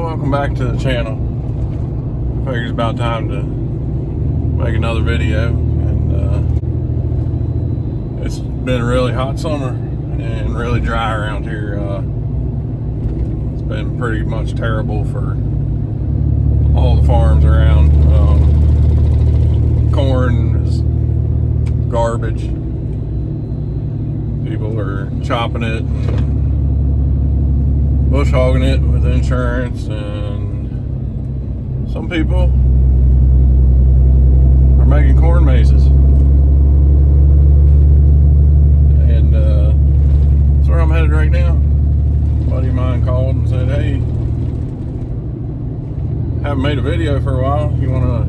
Well, welcome back to the channel. I figured it's about time to make another video, and it's been a really hot summer and really dry around here. It's been pretty much terrible for all the farms around. Corn is garbage. People are chopping it and bush hogging it with insurance, and some people are making corn mazes. And that's where I'm headed right now. A buddy of mine called and said, hey, haven't made a video for a while, you want to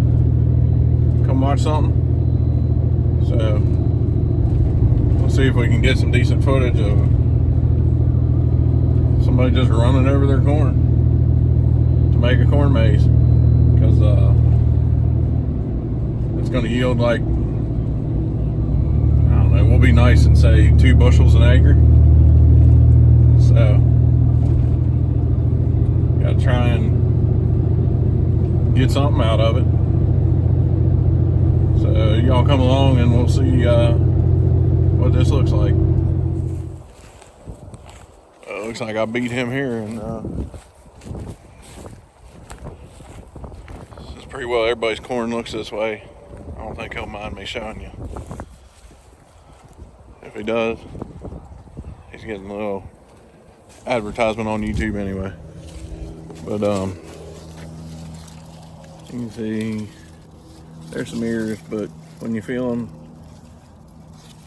come watch something? So we'll see if we can get some decent footage of somebody just running over their corn to make a corn maze, because it's going to yield, like, I don't know, we'll be nice and say 2 bushels an acre. So gotta try and get something out of it. So y'all come along and we'll see what this looks like. Looks like I beat him here, and this is pretty well everybody's corn looks this way. I don't think he'll mind me showing you. If he does, he's getting a little advertisement on YouTube anyway. But you can see there's some ears, but when you feel them,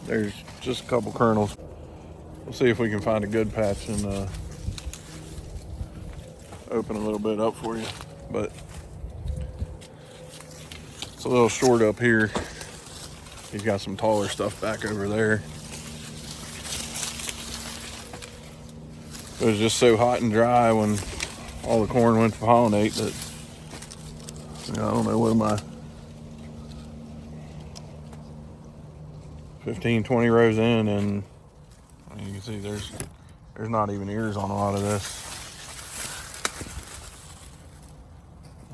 there's just a couple kernels. We'll see if we can find a good patch and open a little bit up for you. But it's a little short up here. He's got some taller stuff back over there. It was just so hot and dry when all the corn went to pollinate that, you know, I don't know, what am I, 15, 20 rows in, and you can see there's not even ears on a lot of this.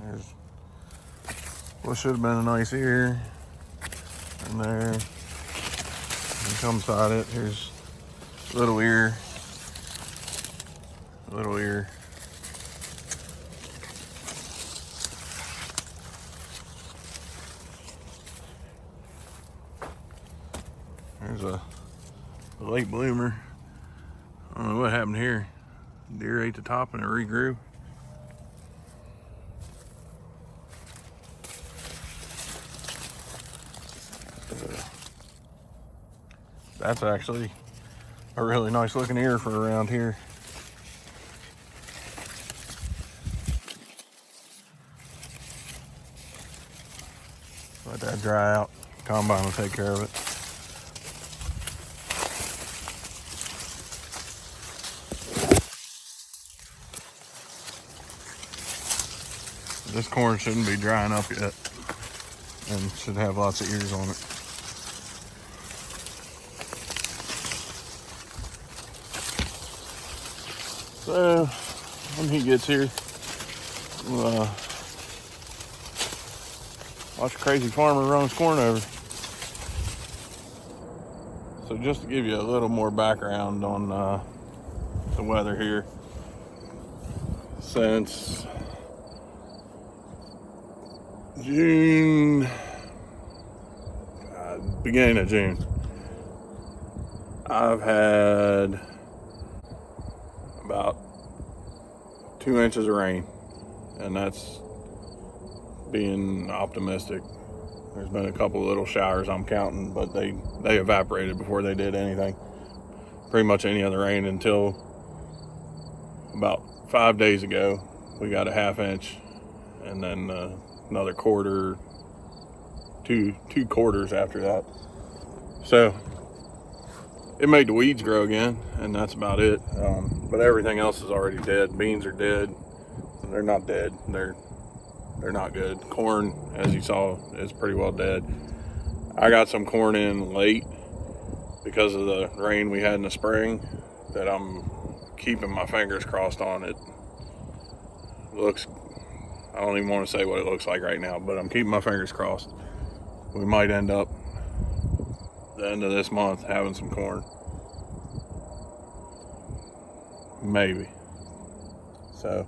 There's what should have been a nice ear, and there, and come side it, here's little ear, little ear. There's a late bloomer. I don't know what happened here. Deer ate the top and it regrew. That's actually a really nice looking ear for around here. Let that dry out. Combine will take care of it. This corn shouldn't be drying up yet and should have lots of ears on it. So when he gets here, we'll watch a crazy farmer run his corn over. So just to give you a little more background on the weather here, since June, beginning of June, I've had about 2 inches of rain, and that's being optimistic. There's been a couple of little showers I'm counting, but they evaporated before they did anything. Pretty much any other rain until about 5 days ago. We got a 1/2 inch, and then another quarter, two quarters after that. So it made the weeds grow again, and that's about it. But everything else is already dead. Beans are dead. They're not dead. They're not good. Corn, as you saw, is pretty well dead. I got some corn in late because of the rain we had in the spring that I'm keeping my fingers crossed on it looks, I don't even want to say what it looks like right now, but I'm keeping my fingers crossed. We might end up the end of this month having some corn. Maybe. So,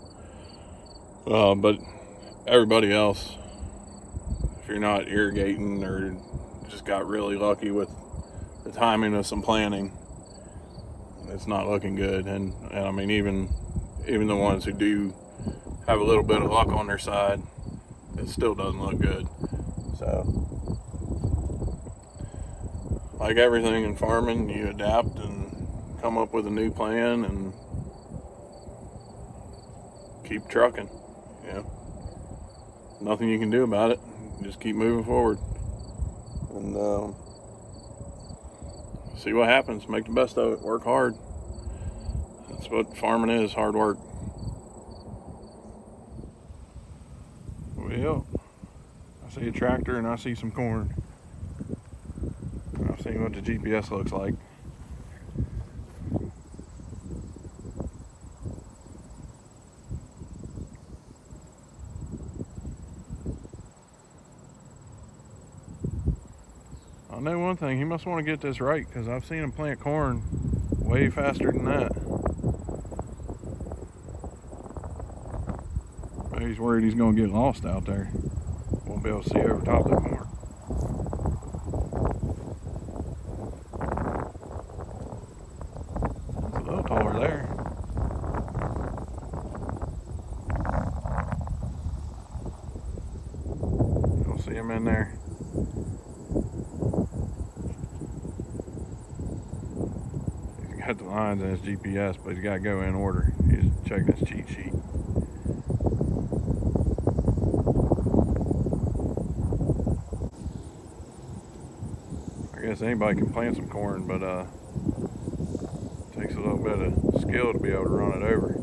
but everybody else, if you're not irrigating or just got really lucky with the timing of some planting, it's not looking good. And I mean, even the ones who do have a little bit of luck on their side, it still doesn't look good. So, like everything in farming, you adapt and come up with a new plan and keep trucking. You know, nothing you can do about it. Just keep moving forward and see what happens. Make the best of it. Work hard. That's what farming is, hard work. Well, I see a tractor and I see some corn. I've seen what the GPS looks like. I know one thing, he must want to get this right, because I've seen him plant corn way faster than that. But he's worried he's going to get lost out there. Won't be able to see over top of the corn. It's a little taller there. You'll see him in there. Got the lines in his GPS, but he's got to go in order. He's checking his cheat sheet. I guess anybody can plant some corn, but it takes a little bit of skill to be able to run it over.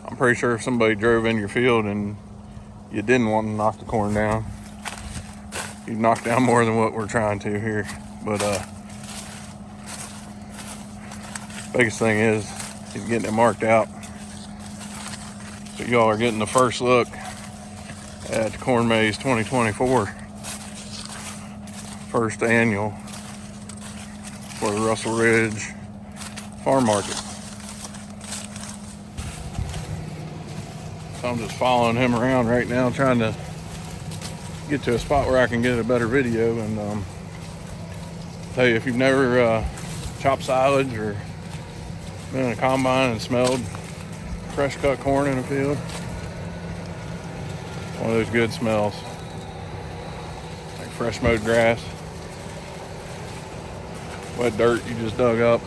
I'm pretty sure if somebody drove in your field and you didn't want to knock the corn down, you'd knock down more than what we're trying to here. But biggest thing is he's getting it marked out. So y'all are getting the first look at the Corn Maze 2024 first annual for the Russell Ridge Farm Market. So I'm just following him around right now, trying to get to a spot where I can get a better video. And tell you, if you've never chopped silage or been in a combine and smelled fresh cut corn in a field, one of those good smells, like fresh mowed grass, wet dirt you just dug up.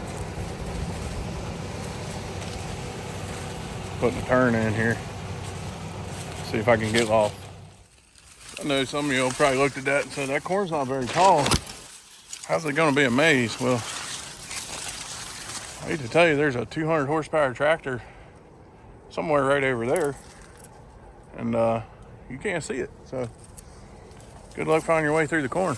Putting a turn in here, see if I can get lost. I know some of you will probably looked at that and said, that corn's not very tall. How's it gonna be a maze? Well, I hate to tell you, there's a 200 horsepower tractor somewhere right over there, and you can't see it. So good luck finding your way through the corn.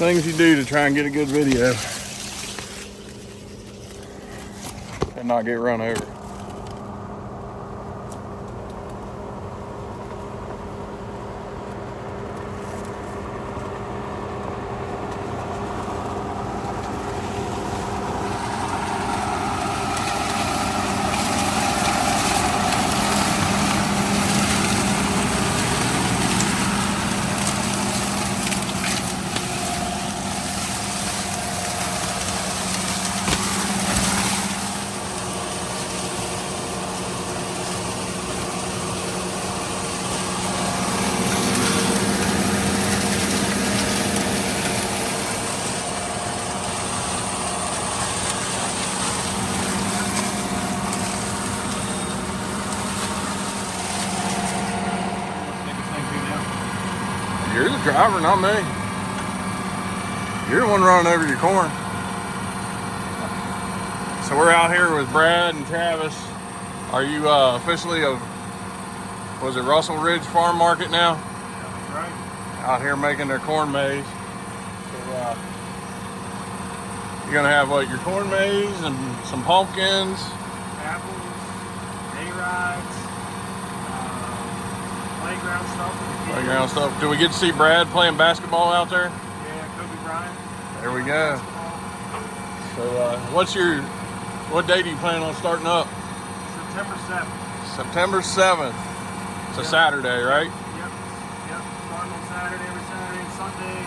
things you do to try and get a good video and not get run over. You're the driver, not me. You're the one running over your corn. So we're out here with Brad and Travis. Are you officially of, was it Russell Ridge Farm Market now? That's right. Out here making their corn maze. So you're gonna have what, your corn maze and some pumpkins. Apples, hay rides, playground stuff. Playground stuff. Do we get to see Brad playing basketball out there? Yeah, Kobe Bryant. There we go. So what day do you plan on starting up? September 7th. September 7th. It's a Saturday, right? Yep. Starting on Saturday, every Saturday and Sunday,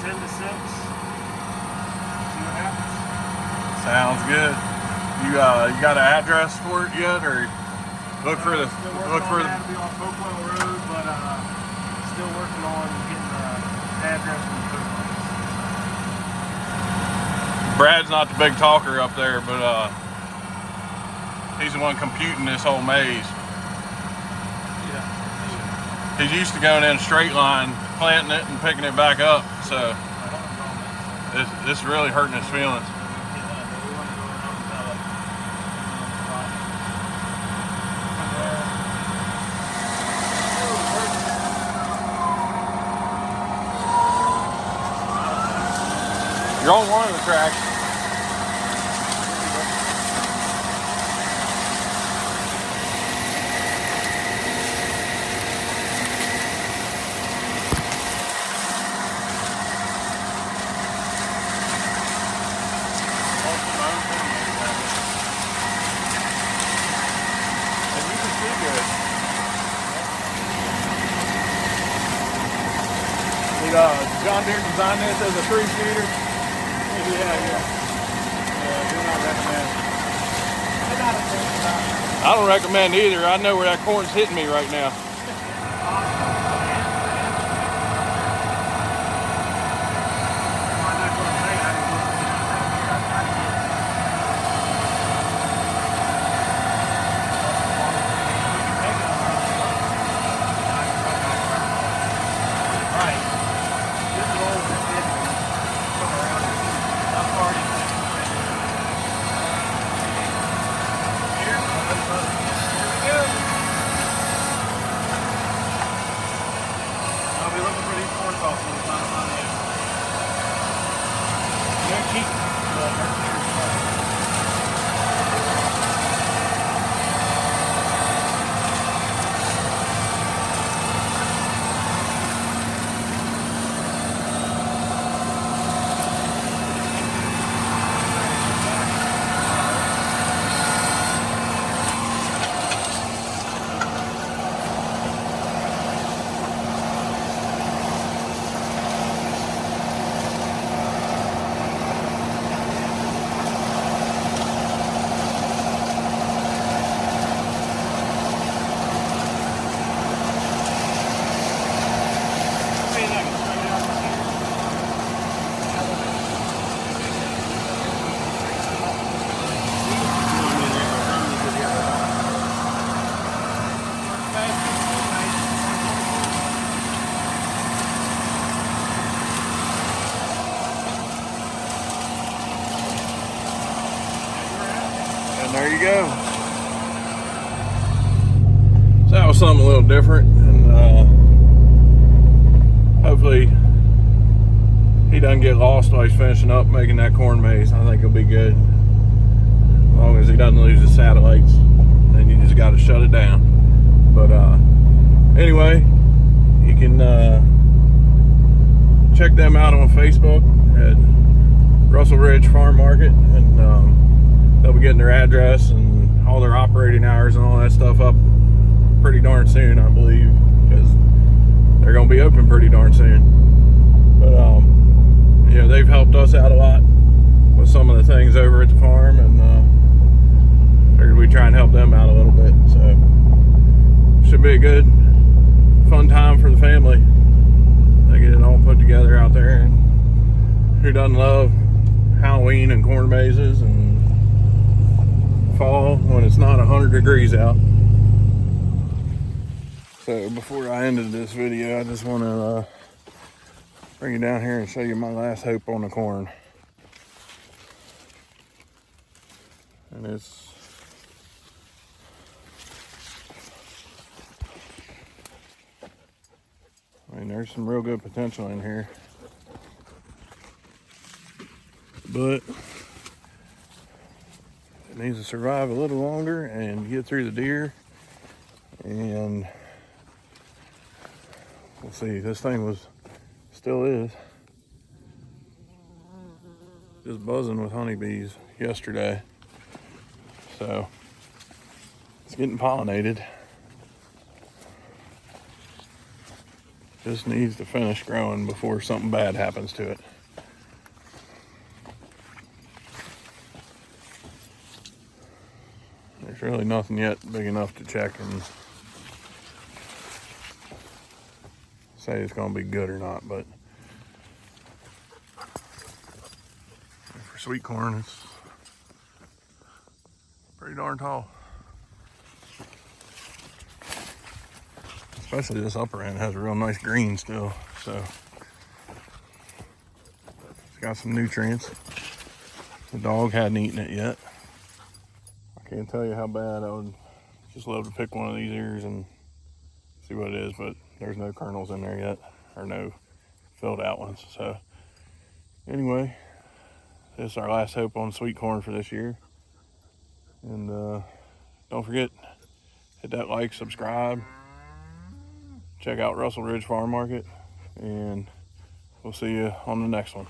10 to 6. See what happens. Sounds good. You got an address for it yet, or look for the Still working on that. It'll be on Hopewell Road, but still working on getting the address from the post office. Brad's not the big talker up there, but he's the one computing this whole maze. Yeah. He's used to going in a straight line, planting it and picking it back up, so this is really hurting his feelings. You're on one of the tracks. And you can see good. Did John Deere design this as a 3-seater? Yeah, do not recommend. I don't recommend either. I know where that corn's hitting me right now. I'll be looking for these corn stalks when it's not on the end. They're cheap. And there you go. So that was something a little different, and hopefully he doesn't get lost while he's finishing up making that corn maze. I think he'll be good. As long as he doesn't lose his satellites, then you just got to shut it down. But anyway, you can check them out on Facebook at Russell Ridge Farm Market, and they'll be getting their address and all their operating hours and all that stuff up pretty darn soon, I believe, because they're going to be open pretty darn soon. But yeah, they've helped us out a lot with some of the things over at the farm, and figured we'd try and help them out a little bit. So should be a good, fun time for the family. They get it all put together out there, and who doesn't love Halloween and corn mazes and fall when it's not 100 degrees out. So before I ended this video, I just want to bring you down here and show you my last hope on the corn. And there's some real good potential in here, but it needs to survive a little longer and get through the deer, and we'll see. This thing still is just buzzing with honeybees yesterday, so it's getting pollinated. Just needs to finish growing before something bad happens to it. There's really nothing yet big enough to check and say it's going to be good or not, but for sweet corn, it's pretty darn tall. Especially this upper end has a real nice green still, so it's got some nutrients. The dog hadn't eaten it yet. I can't tell you how bad I would just love to pick one of these ears and see what it is, but there's no kernels in there yet, or no filled out ones. So anyway, this is our last hope on sweet corn for this year. And don't forget, hit that like, subscribe, check out Russell Ridge Farm Market, and we'll see you on the next one.